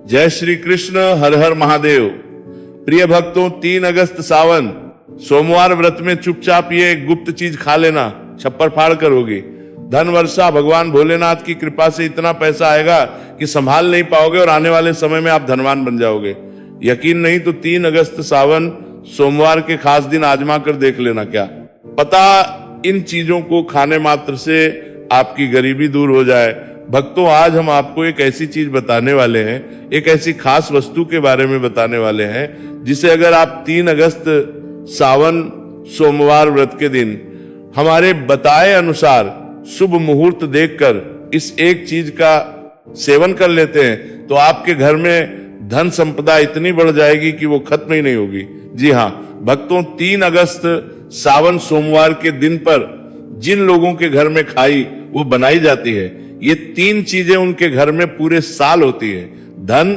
जय श्री कृष्ण, हर हर महादेव। प्रिय भक्तों, 3 अगस्त सावन सोमवार व्रत में चुपचाप ये गुप्त चीज खा लेना, छप्पर फाड़ कर होगी। धन वर्षा भगवान भोलेनाथ की कृपा से इतना पैसा आएगा कि संभाल नहीं पाओगे और आने वाले समय में आप धनवान बन जाओगे। यकीन नहीं तो 3 अगस्त सावन सोमवार के खास दिन आजमा कर देख लेना। क्या पता इन चीजों को खाने मात्र से आपकी गरीबी दूर हो जाए। भक्तों, आज हम आपको एक ऐसी चीज बताने वाले हैं, एक ऐसी खास वस्तु के बारे में बताने वाले हैं जिसे अगर आप 3 अगस्त सावन सोमवार व्रत के दिन हमारे बताए अनुसार शुभ मुहूर्त देखकर इस एक चीज का सेवन कर लेते हैं तो आपके घर में धन संपदा इतनी बढ़ जाएगी कि वो खत्म ही नहीं होगी। जी हाँ भक्तों, 3 अगस्त सावन सोमवार के दिन पर जिन लोगों के घर में खाई वो बनाई जाती है, ये 3 चीजें उनके घर में पूरे साल होती है। धन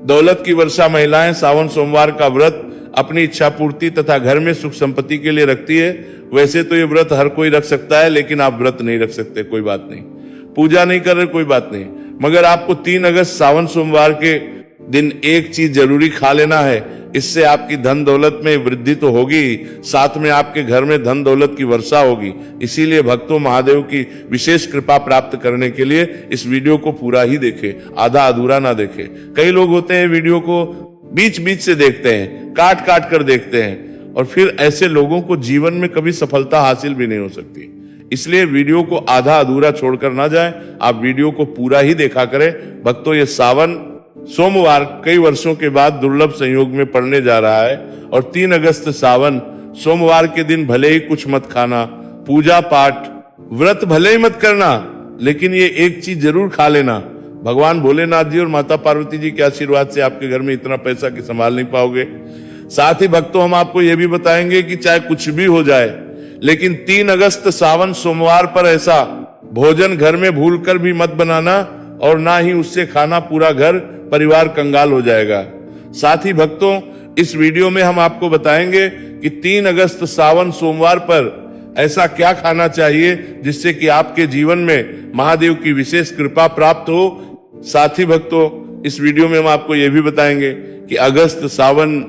दौलत की वर्षा महिलाएं सावन सोमवार का व्रत अपनी इच्छा पूर्ति तथा घर में सुख संपत्ति के लिए रखती है। वैसे तो ये व्रत हर कोई रख सकता है, लेकिन आप व्रत नहीं रख सकते, कोई बात नहीं। पूजा नहीं कर रहे, कोई बात नहीं, मगर आपको 3 अगस्त सावन सोमवार के दिन एक चीज जरूरी खा लेना है। इससे आपकी धन दौलत में वृद्धि तो होगी, साथ में आपके घर में धन दौलत की वर्षा होगी। इसीलिए भक्तों, महादेव की विशेष कृपा प्राप्त करने के लिए इस वीडियो को पूरा ही देखें, आधा अधूरा ना देखें। कई लोग होते हैं वीडियो को बीच बीच से देखते हैं, काट काट कर देखते हैं, और फिर ऐसे लोगों को जीवन में कभी सफलता हासिल भी नहीं हो सकती। इसलिए वीडियो को आधा अधूरा छोड़कर ना जाए, आप वीडियो को पूरा ही देखा करें। भक्तों, ये सावन सोमवार कई वर्षों के बाद दुर्लभ संयोग में पड़ने जा रहा है, और 3 अगस्त सावन सोमवार के दिन भले ही कुछ मत खाना, पूजा पाठ व्रत भले ही मत करना, लेकिन ये एक चीज जरूर खा लेना। भगवान भोलेनाथ जी और माता पार्वती जी के आशीर्वाद से आपके घर में इतना पैसा कि संभाल नहीं पाओगे। साथ ही भक्तों, हम आपको यह भी बताएंगे कि चाहे कुछ भी हो जाए, लेकिन 3 अगस्त सावन सोमवार पर ऐसा भोजन घर में भूलकर भी मत बनाना, और ना ही उससे खाना, पूरा घर परिवार कंगाल हो जाएगा। साथ ही भक्तों, इस वीडियो में हम आपको बताएंगे कि 3 अगस्त सावन सोमवार पर ऐसा क्या खाना चाहिए जिससे कि आपके जीवन में महादेव की विशेष कृपा प्राप्त हो। साथ ही भक्तों, इस वीडियो में हम आपको यह भी बताएंगे कि अगस्त सावन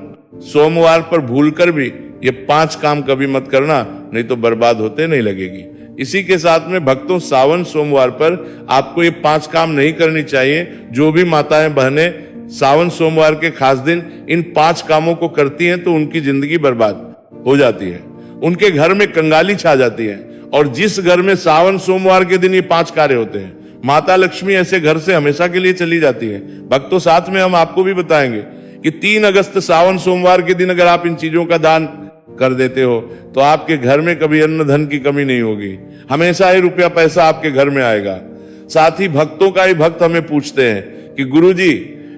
सोमवार पर भूलकर भी ये 5 काम कभी मत करना, नहीं तो बर्बाद होते नहीं लगेगी। इसी के साथ में भक्तों, सावन सोमवार पर आपको ये 5 काम नहीं करनी चाहिए। जो भी माताएं बहनें सावन सोमवार के खास दिन इन 5 कामों को करती हैं तो उनकी जिंदगी बर्बाद हो जाती है, उनके घर में कंगाली छा जाती है। और जिस घर में सावन सोमवार के दिन ये 5 कार्य होते हैं, माता लक्ष्मी ऐसे घर से हमेशा के लिए चली जाती है। भक्तों, साथ में हम आपको भी बताएंगे कि 3 अगस्त सावन सोमवार के दिन अगर आप इन चीजों का दान कर देते हो तो आपके घर में कभी अन्न धन की कमी नहीं होगी, हमेशा ही रुपया पैसा आपके घर में आएगा। साथ ही भक्तों का ही भक्त हमें पूछते हैं कि गुरुजी,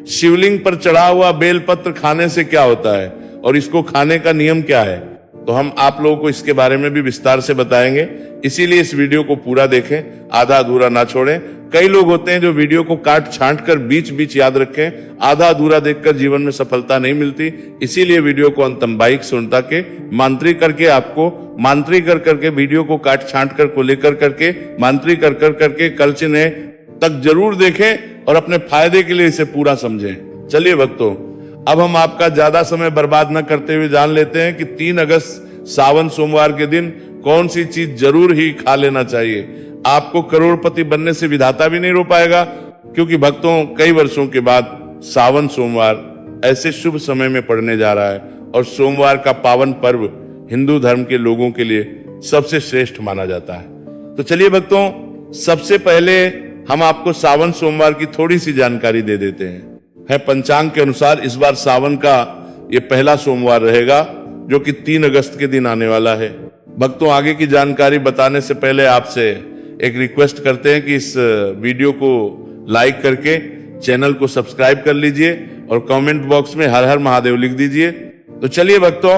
शिवलिंग पर चढ़ा हुआ बेलपत्र खाने से क्या होता है और इसको खाने का नियम क्या है, तो हम आप लोगों को इसके बारे में भी विस्तार से बताएंगे। इसीलिए इस वीडियो को पूरा देखें, आधा अधूरा ना छोड़ें। कई लोग होते हैं जो वीडियो को काट छांट कर बीच बीच याद रखें, आधा अधूरा देखकर जीवन में सफलता नहीं मिलती। इसीलिए वीडियो को अंतम बाइक सुनता के मांत्रिक करके आपको मांत्रिक कर करके वीडियो को काट छांट कर को लेकर करके मांत्रिक कर करके कल से तक जरूर देखें और अपने फायदे के लिए इसे पूरा समझें। चलिए भक्तों, अब हम आपका ज्यादा समय बर्बाद न करते हुए जान लेते हैं कि 3 अगस्त सावन सोमवार के दिन कौन सी चीज जरूर ही खा लेना चाहिए। आपको करोड़पति बनने से विधाता भी नहीं रोक पाएगा, क्योंकि भक्तों, कई वर्षों के बाद सावन सोमवार ऐसे शुभ समय में पड़ने जा रहा है, और सोमवार का पावन पर्व हिंदू धर्म के लोगों के लिए सबसे श्रेष्ठ माना जाता है। तो चलिए भक्तों, सबसे पहले हम आपको सावन सोमवार की थोड़ी सी जानकारी दे देते हैं। पंचांग के अनुसार इस बार सावन का ये पहला सोमवार रहेगा, जो कि 3 अगस्त के दिन आने वाला है। भक्तों, आगे की जानकारी बताने से पहले आपसे एक रिक्वेस्ट करते हैं कि इस वीडियो को लाइक करके चैनल को सब्सक्राइब कर लीजिए और कमेंट बॉक्स में हर हर महादेव लिख दीजिए। तो चलिए भक्तों,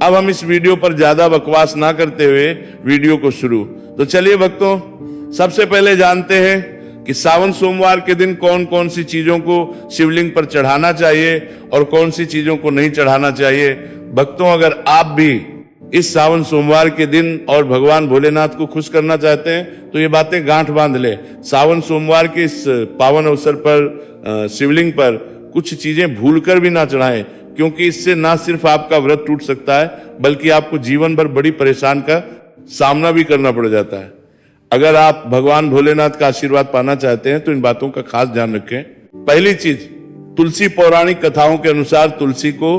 अब हम इस वीडियो पर ज्यादा बकवास ना करते हुए वीडियो को शुरू। तो चलिए भक्तों, सबसे पहले जानते हैं कि सावन सोमवार के दिन कौन कौन सी चीजों को शिवलिंग पर चढ़ाना चाहिए और कौन सी चीजों को नहीं चढ़ाना चाहिए। भक्तों, अगर आप भी इस सावन सोमवार के दिन और भगवान भोलेनाथ को खुश करना चाहते हैं तो ये बातें गांठ बांध ले। सावन सोमवार के इस पावन अवसर पर शिवलिंग पर कुछ चीजें भूलकर भी ना चढ़ाएं, क्योंकि इससे ना सिर्फ आपका व्रत टूट सकता है बल्कि आपको जीवन भर बड़ी परेशान का सामना भी करना पड़ जाता है। अगर आप भगवान भोलेनाथ का आशीर्वाद पाना चाहते हैं तो इन बातों का खास ध्यान रखें। पहली चीज, तुलसी पौराणिक कथाओं के अनुसार तुलसी को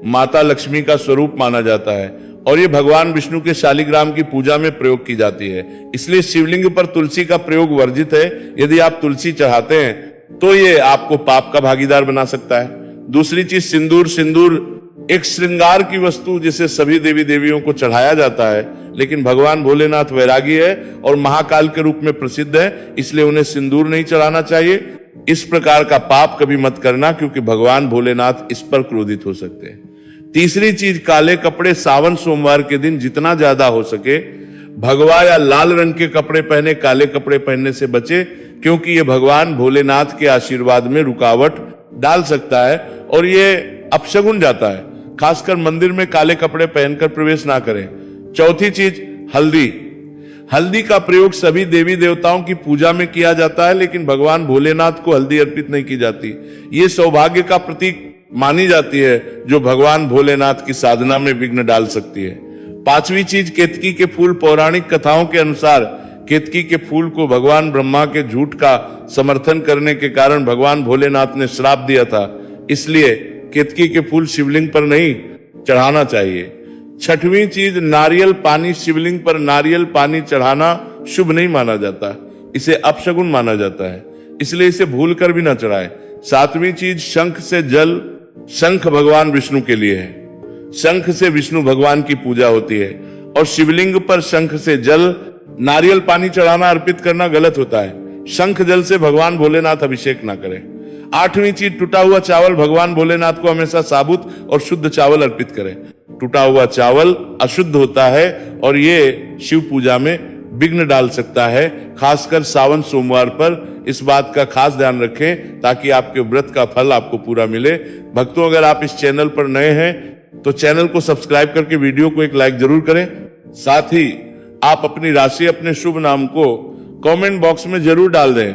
माता लक्ष्मी का स्वरूप माना जाता है और ये भगवान विष्णु के शालिग्राम की पूजा में प्रयोग की जाती है। इसलिए शिवलिंग पर तुलसी का प्रयोग वर्जित है। यदि आप तुलसी चढ़ाते हैं तो ये आपको पाप का भागीदार बना सकता है। दूसरी चीज, सिंदूर। सिंदूर एक श्रृंगार की वस्तु जिसे सभी देवी देवियों को चढ़ाया जाता है, लेकिन भगवान भोलेनाथ वैरागी है और महाकाल के रूप में प्रसिद्ध है, इसलिए उन्हें सिंदूर नहीं चढ़ाना चाहिए। इस प्रकार का पाप कभी मत करना, क्योंकि भगवान भोलेनाथ इस पर क्रोधित हो सकते हैं। तीसरी चीज, काले कपड़े सावन सोमवार के दिन जितना ज्यादा हो सके भगवा या लाल रंग के कपड़े पहने, काले कपड़े पहनने से बचे, क्योंकि ये भगवान भोलेनाथ के आशीर्वाद में रुकावट डाल सकता है और ये अपशगुन जाता है। खासकर मंदिर में काले कपड़े पहनकर प्रवेश ना करें। चौथी चीज, हल्दी। हल्दी का प्रयोग सभी देवी देवताओं की पूजा में किया जाता है, लेकिन भगवान भोलेनाथ को हल्दी अर्पित नहीं की जाती। ये सौभाग्य का प्रतीक मानी जाती है, जो भगवान भोलेनाथ की साधना में विघ्न डाल सकती है। पांचवी चीज, केतकी के फूल। पौराणिक कथाओं के अनुसार केतकी के फूल को भगवान ब्रह्मा के झूठ का समर्थन करने के कारण भगवान भोलेनाथ ने श्राप दिया था, इसलिए केतकी के फूल शिवलिंग पर नहीं चढ़ाना चाहिए। छठवीं चीज, नारियल पानी। शिवलिंग पर नारियल पानी चढ़ाना शुभ नहीं माना जाता, इसे अपशगुन माना जाता है, इसलिए इसे भूल कर भी ना चढ़ाएं। सातवीं चीज, शंख से जल। शंख भगवान विष्णु के लिए है। शंख से विष्णु भगवान की पूजा होती है और शिवलिंग पर शंख से जल, नारियल पानी चढ़ाना, अर्पित करना गलत होता है। शंख जल से भगवान भोलेनाथ अभिषेक ना करें। आठवीं चीज, टूटा हुआ चावल। भगवान भोलेनाथ को हमेशा साबुत और शुद्ध चावल अर्पित करें। टूटा हुआ चावल अशुद्ध होता है और ये शिव पूजा में विघ्न डाल सकता है। खासकर सावन सोमवार पर इस बात का खास ध्यान रखें ताकि आपके व्रत का फल आपको पूरा मिले। भक्तों, अगर आप इस चैनल पर नए हैं तो चैनल को सब्सक्राइब करके वीडियो को एक लाइक जरूर करें। साथ ही आप अपनी राशि, अपने शुभ नाम को कमेंट बॉक्स में जरूर डाल दें,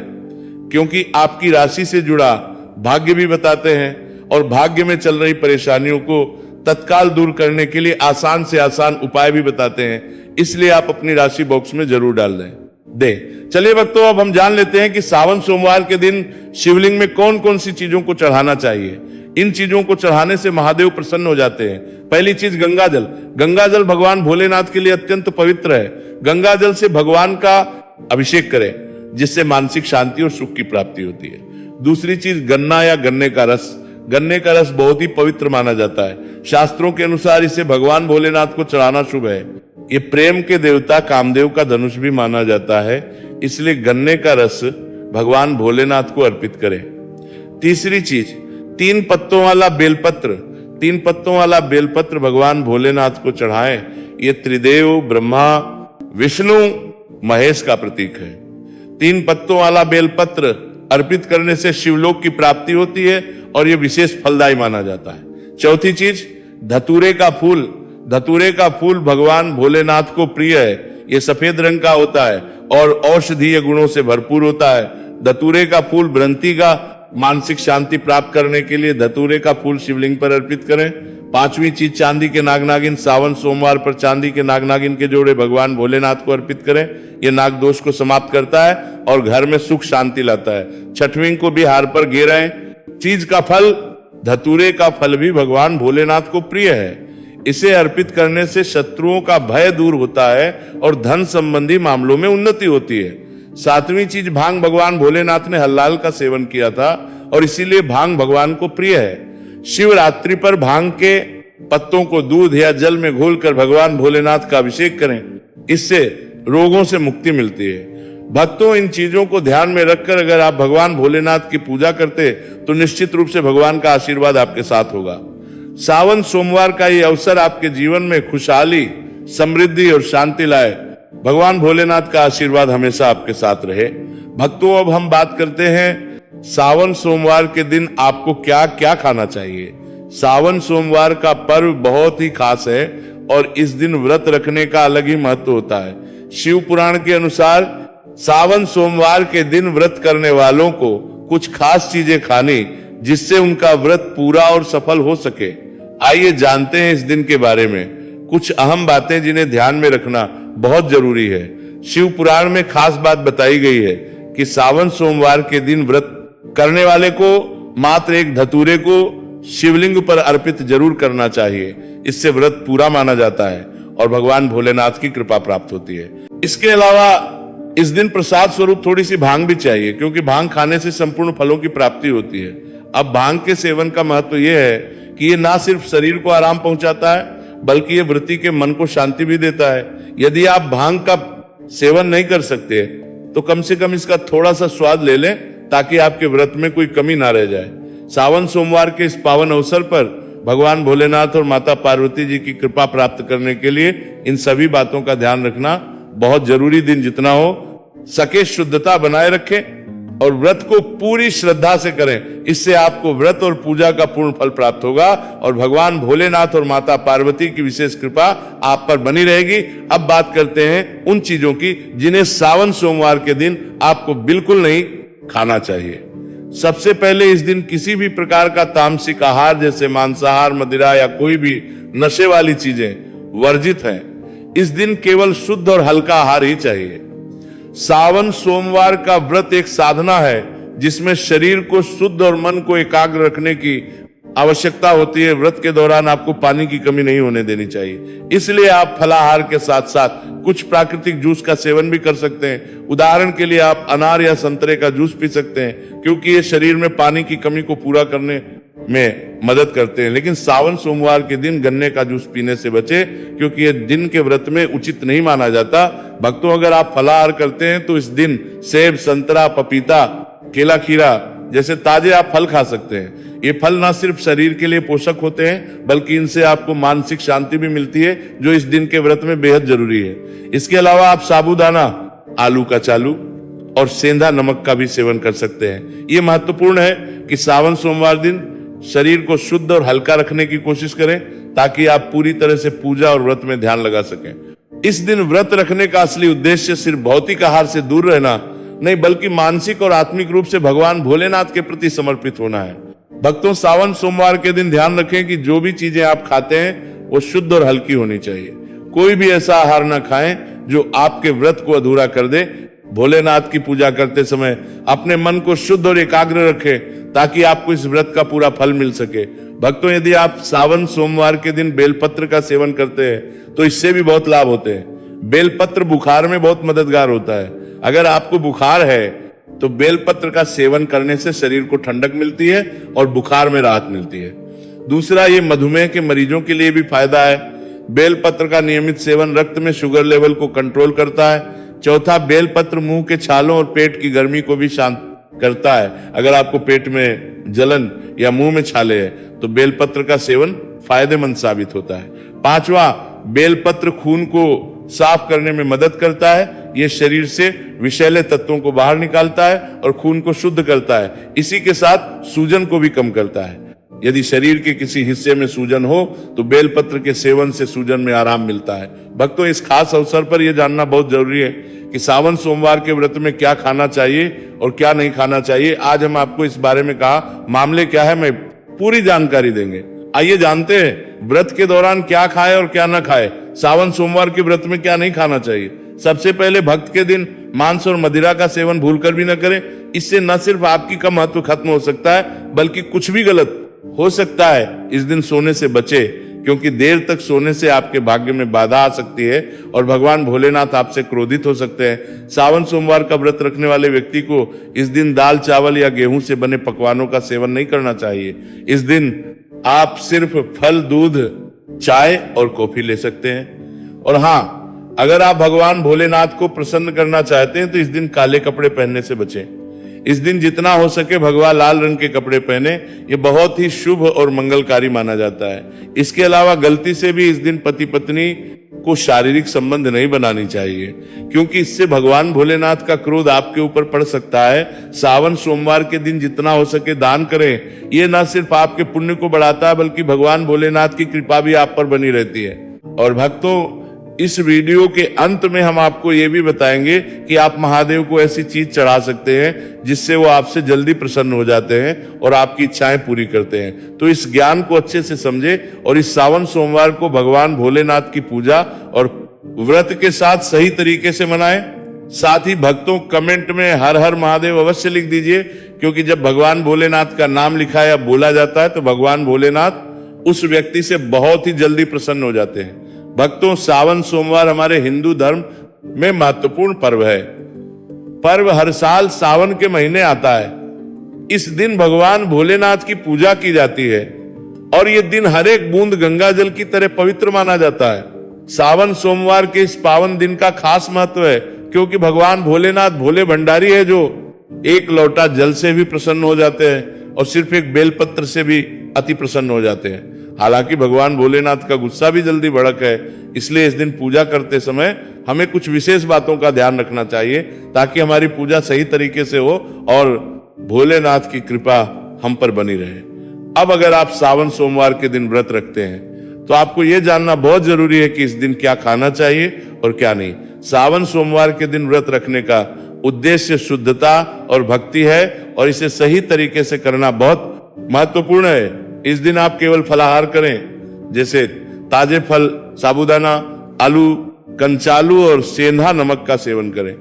क्योंकि आपकी राशि से जुड़ा भाग्य भी बताते हैं और भाग्य में चल रही परेशानियों को तत्काल दूर करने के लिए आसान से आसान उपाय भी बताते हैं, इसलिए आप अपनी राशि बॉक्स में जरूर डाल दें। चलिए भक्तों, अब हम जान लेते हैं कि सावन सोमवार के दिन शिवलिंग में कौन कौन सी चीजों को चढ़ाना चाहिए। इन चीजों को चढ़ाने से महादेव प्रसन्न हो जाते हैं। पहली चीज, गंगा जल। गंगा जल भगवान भोलेनाथ के लिए अत्यंत पवित्र है। गंगा जल से भगवान का अभिषेक करें, जिससे मानसिक शांति और सुख की प्राप्ति होती है। दूसरी चीज, गन्ना या गन्ने का रस। गन्ने का रस बहुत ही पवित्र माना जाता है। शास्त्रों के अनुसार इसे भगवान भोलेनाथ को चढ़ाना शुभ है। ये प्रेम के देवता कामदेव का धनुष भी माना जाता है, इसलिए गन्ने का रस भगवान भोलेनाथ को अर्पित करें। तीसरी चीज, 3 पत्तों वाला बेलपत्र। 3 पत्तों वाला बेलपत्र भगवान भोलेनाथ को चढ़ाएं। ये त्रिदेव ब्रह्मा, विष्णु, महेश का प्रतीक है। 3 पत्तों वाला बेलपत्र अर्पित करने से शिवलोक की प्राप्ति होती है और यह विशेष फलदायी माना जाता है। चौथी चीज, धतूरे का फूल। धतूरे का फूल भगवान भोलेनाथ को प्रिय है। यह सफेद रंग का होता है और औषधीय गुणों से भरपूर होता है। धतूरे का फूल भ्रंति का मानसिक शांति प्राप्त करने के लिए धतूरे का फूल शिवलिंग पर अर्पित करें। पांचवी चीज, चांदी के नागनागिन। सावन सोमवार पर चांदी के नागनागिन के जोड़े भगवान भोलेनाथ को अर्पित करें। यह नाग दोष को समाप्त करता है और घर में सुख शांति लाता है। छठवीं को भी हार पर घेरें। चीज का फल, धतूरे का फल भी भगवान भोलेनाथ को प्रिय है। इसे अर्पित करने से शत्रुओं का भय दूर होता है और धन संबंधी मामलों में उन्नति होती है। सातवीं चीज, भांग। भगवान भोलेनाथ ने हलाल का सेवन किया था और इसीलिए भांग भगवान को प्रिय है। शिवरात्रि पर भांग के पत्तों को दूध या जल में घोलकर भगवान भोलेनाथ का अभिषेक करें, इससे रोगों से मुक्ति मिलती है। भक्तों, इन चीजों को ध्यान में रखकर अगर आप भगवान भोलेनाथ की पूजा करते तो निश्चित रूप से भगवान का आशीर्वाद आपके साथ होगा। सावन सोमवार का ये अवसर आपके जीवन में खुशहाली, समृद्धि और शांति लाए। भगवान भोलेनाथ का आशीर्वाद हमेशा आपके साथ रहे। भक्तों, अब हम बात करते हैं सावन सोमवार के दिन आपको क्या क्या खाना चाहिए। सावन सोमवार का पर्व बहुत ही खास है और इस दिन व्रत रखने का अलग ही महत्व होता है। शिव पुराण के अनुसार सावन सोमवार के दिन व्रत करने वालों को कुछ खास चीजें खानी जिससे उनका व्रत पूरा और सफल हो सके। आइए जानते हैं इस दिन के बारे में कुछ अहम बातें जिन्हें ध्यान में रखना बहुत जरूरी है। शिव पुराण में खास बात बताई गई है कि सावन सोमवार के दिन व्रत करने वाले को मात्र एक धतूरे को शिवलिंग पर अर्पित जरूर करना चाहिए। इससे व्रत पूरा माना जाता है और भगवान भोलेनाथ की कृपा प्राप्त होती है। इसके अलावा इस दिन प्रसाद स्वरूप थोड़ी सी भांग भी चाहिए, क्योंकि भांग खाने से संपूर्ण फलों की प्राप्ति होती है। अब भांग के सेवन का महत्व यह है कि ये ना सिर्फ शरीर को आराम पहुंचाता है, बल्कि ये वृत्ति के मन को शांति भी देता है। यदि आप भांग का सेवन नहीं कर सकते तो कम से कम इसका थोड़ा सा स्वाद ले लें, ताकि आपके व्रत में कोई कमी ना रह जाए। सावन सोमवार के इस पावन अवसर पर भगवान भोलेनाथ और माता पार्वती जी की कृपा प्राप्त करने के लिए इन सभी बातों का ध्यान रखना बहुत जरूरी। दिन जितना हो सके शुद्धता बनाए रखें और व्रत को पूरी श्रद्धा से करें। इससे आपको व्रत और पूजा का पूर्ण फल प्राप्त होगा और भगवान भोलेनाथ और माता पार्वती की विशेष कृपा आप पर बनी रहेगी। अब बात करते हैं उन चीजों की जिन्हें सावन सोमवार के दिन आपको बिल्कुल नहीं खाना चाहिए। सबसे पहले इस दिन किसी भी प्रकार का तामसिक आहार जैसे मांसाहार, मदिरा या कोई भी नशे वाली चीजें वर्जित हैं। इस दिन केवल शुद्ध और हल्का आहार ही चाहिए। सावन सोमवार का व्रत एक साधना है जिसमें शरीर को शुद्ध और मन को एकाग्र रखने की आवश्यकता होती है। व्रत के दौरान आपको पानी की कमी नहीं होने देनी चाहिए, इसलिए आप फलाहार के साथ साथ कुछ प्राकृतिक जूस का सेवन भी कर सकते हैं। उदाहरण के लिए आप अनार या संतरे का जूस पी सकते हैं, क्योंकि ये शरीर में पानी की कमी को पूरा करने में मदद करते हैं। लेकिन सावन सोमवार के दिन गन्ने का जूस पीने से बचे, क्योंकि ये दिन के व्रत में उचित नहीं माना जाता। भक्तों, अगर आप फलाहार करते हैं तो इस दिन सेब, संतरा, पपीता, केला, खीरा जैसे ताजे आप फल खा सकते हैं। ये फल ना सिर्फ शरीर के लिए पोषक होते हैं, बल्कि इनसे आपको मानसिक शांति भी मिलती है, जो इस दिन के व्रत में बेहद जरूरी है। इसके अलावा आप साबूदाना, आलू का चालू और सेंधा नमक का भी सेवन कर सकते हैं। ये महत्वपूर्ण है कि सावन सोमवार दिन शरीर को शुद्ध और हल्का रखने की कोशिश करें, ताकि आप पूरी तरह से पूजा और व्रत में ध्यान लगा सकें। इस दिन व्रत रखने का असली उद्देश्य सिर्फ भौतिक आहार से दूर रहना नहीं, बल्कि मानसिक और आत्मिक रूप से भगवान भोलेनाथ के प्रति समर्पित होना है। भक्तों, सावन सोमवार के दिन ध्यान रखें कि जो भी चीजें आप खाते हैं वो शुद्ध और हल्की होनी चाहिए। कोई भी ऐसा आहार ना खाएं जो आपके व्रत को अधूरा कर दे। भोलेनाथ की पूजा करते समय अपने मन को शुद्ध और एकाग्र रखें, ताकि आपको इस व्रत का पूरा फल मिल सके। भक्तों, यदि आप सावन सोमवार के दिन बेलपत्र का सेवन करते हैं तो इससे भी बहुत लाभ होते हैं। बेलपत्र बुखार में बहुत मददगार होता है। अगर आपको बुखार है तो बेलपत्र का सेवन करने से शरीर को ठंडक मिलती है और बुखार में राहत मिलती है। दूसरा, ये मधुमेह के मरीजों के लिए भी फायदा है। बेलपत्र का नियमित सेवन रक्त में शुगर लेवल को कंट्रोल करता है। चौथा, बेलपत्र मुंह के छालों और पेट की गर्मी को भी शांत करता है। अगर आपको पेट में जलन या मुंह में छाले हैं तो बेलपत्र का सेवन फायदेमंद साबित होता है। पांचवा, बेलपत्र खून को साफ करने में मदद करता है। यह शरीर से विषैले तत्वों को बाहर निकालता है और खून को शुद्ध करता है। इसी के साथ सूजन को भी कम करता है। यदि शरीर के किसी हिस्से में सूजन हो तो बेलपत्र के सेवन से सूजन में आराम मिलता है। भक्तों, इस खास अवसर पर यह जानना बहुत जरूरी है कि सावन सोमवार के व्रत में क्या खाना चाहिए और क्या नहीं खाना चाहिए। आज हम आपको इस बारे में कहा मामले क्या है, मैं पूरी जानकारी देंगे। आइए जानते हैं व्रत के दौरान क्या खाए और क्या ना खाए। सावन सोमवार के व्रत में क्या नहीं खाना चाहिए। सबसे पहले, भक्त के दिन मांस और मदिरा का सेवन भूलकर भी न करें। इससे न सिर्फ आपकी का महत्व खत्म हो सकता है, बल्कि कुछ भी गलत हो सकता है। इस दिन सोने से बचे, क्योंकि देर तक सोने से आपके भाग्य में बाधा आ सकती है और भगवान भोलेनाथ आपसे क्रोधित हो सकते हैं। सावन सोमवार का व्रत रखने वाले व्यक्ति को इस दिन दाल, चावल या गेहूं से बने पकवानों का सेवन नहीं करना चाहिए। इस दिन आप सिर्फ फल, दूध, चाय और कॉफी ले सकते हैं। और हाँ, अगर आप भगवान भोलेनाथ को प्रसन्न करना चाहते हैं तो इस दिन काले कपड़े पहनने से बचें। इस दिन जितना हो सके भगवान लाल रंग के कपड़े पहने। ये बहुत ही शुभ और मंगलकारी माना जाता है। इसके अलावा गलती से भी इस दिन पति पत्नी को शारीरिक संबंध नहीं बनानी चाहिए, क्योंकि इससे भगवान भोलेनाथ का क्रोध आपके ऊपर पड़ सकता है। सावन सोमवार के दिन जितना हो सके दान करें। ये न सिर्फ आपके पुण्य को बढ़ाता है, बल्कि भगवान भोलेनाथ की कृपा भी आप पर बनी रहती है। और भक्तों, इस वीडियो के अंत में हम आपको ये भी बताएंगे कि आप महादेव को ऐसी चीज चढ़ा सकते हैं जिससे वो आपसे जल्दी प्रसन्न हो जाते हैं और आपकी इच्छाएं पूरी करते हैं। तो इस ज्ञान को अच्छे से समझे और इस सावन सोमवार को भगवान भोलेनाथ की पूजा और व्रत के साथ सही तरीके से मनाएं। साथ ही भक्तों कमेंट में हर हर महादेव अवश्य लिख दीजिए, क्योंकि जब भगवान भोलेनाथ का नाम लिखा या बोला जाता है तो भगवान भोलेनाथ उस व्यक्ति से बहुत ही जल्दी प्रसन्न हो जाते हैं। भक्तों, सावन सोमवार हमारे हिंदू धर्म में महत्वपूर्ण पर्व है। पर्व हर साल सावन के महीने आता है। इस दिन भगवान भोलेनाथ की पूजा की जाती है और यह दिन हर एक बूंद गंगा जल की तरह पवित्र माना जाता है। सावन सोमवार के इस पावन दिन का खास महत्व है, क्योंकि भगवान भोलेनाथ भोले भंडारी है जो एक लोटा जल से भी प्रसन्न हो जाते हैं और सिर्फ एक बेलपत्र से भी अति प्रसन्न हो जाते हैं। हालांकि भगवान भोलेनाथ का गुस्सा भी जल्दी भड़क है, इसलिए इस दिन पूजा करते समय हमें कुछ विशेष बातों का ध्यान रखना चाहिए ताकि हमारी पूजा सही तरीके से हो और भोलेनाथ की कृपा हम पर बनी रहे। अब अगर आप सावन सोमवार के दिन व्रत रखते हैं तो आपको यह जानना बहुत जरूरी है कि इस दिन क्या खाना चाहिए और क्या नहीं। सावन सोमवार के दिन व्रत रखने का उद्देश्य शुद्धता और भक्ति है और इसे सही तरीके से करना बहुत महत्वपूर्ण है। इस दिन आप केवल फलाहार करें, जैसे ताजे फल, साबूदाना, आलू, कंचालू और सेंधा नमक का सेवन करें।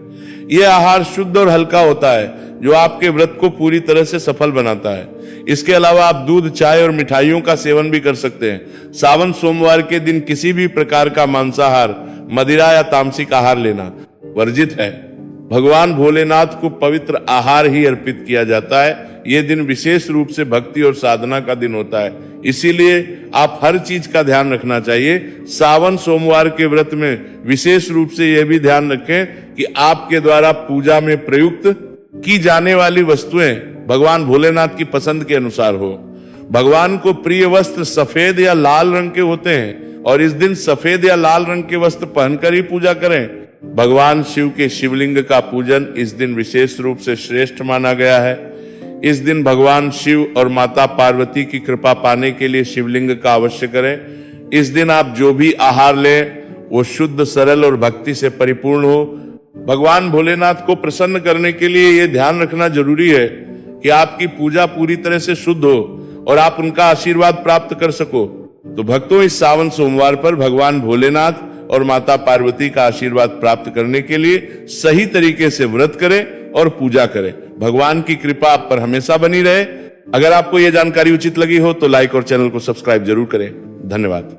यह आहार शुद्ध और हल्का होता है जो आपके व्रत को पूरी तरह से सफल बनाता है। इसके अलावा आप दूध, चाय और मिठाइयों का सेवन भी कर सकते हैं। सावन सोमवार के दिन किसी भी प्रकार का मांसाहार, मदिरा या तामसिक आहार लेना वर्जित है। भगवान भोलेनाथ को पवित्र आहार ही अर्पित किया जाता है। यह दिन विशेष रूप से भक्ति और साधना का दिन होता है, इसीलिए आप हर चीज का ध्यान रखना चाहिए। सावन सोमवार के व्रत में विशेष रूप से यह भी ध्यान रखें कि आपके द्वारा पूजा में प्रयुक्त की जाने वाली वस्तुएं भगवान भोलेनाथ की पसंद के अनुसार हो। भगवान को प्रिय वस्त्र सफेद या लाल रंग के होते हैं और इस दिन सफेद या लाल रंग के वस्त्र पहनकर ही पूजा करें। भगवान शिव के शिवलिंग का पूजन इस दिन विशेष रूप से श्रेष्ठ माना गया है। इस दिन भगवान शिव और माता पार्वती की कृपा पाने के लिए शिवलिंग का अवश्य करें। इस दिन आप जो भी आहार लें वो शुद्ध, सरल और भक्ति से परिपूर्ण हो। भगवान भोलेनाथ को प्रसन्न करने के लिए यह ध्यान रखना जरूरी है कि आपकी पूजा पूरी तरह से शुद्ध हो और आप उनका आशीर्वाद प्राप्त कर सको। तो भक्तों, इस सावन सोमवार पर भगवान भोलेनाथ और माता पार्वती का आशीर्वाद प्राप्त करने के लिए सही तरीके से व्रत करें और पूजा करें। भगवान की कृपा आप पर हमेशा बनी रहे। अगर आपको यह जानकारी उचित लगी हो तो लाइक और चैनल को सब्सक्राइब जरूर करें। धन्यवाद।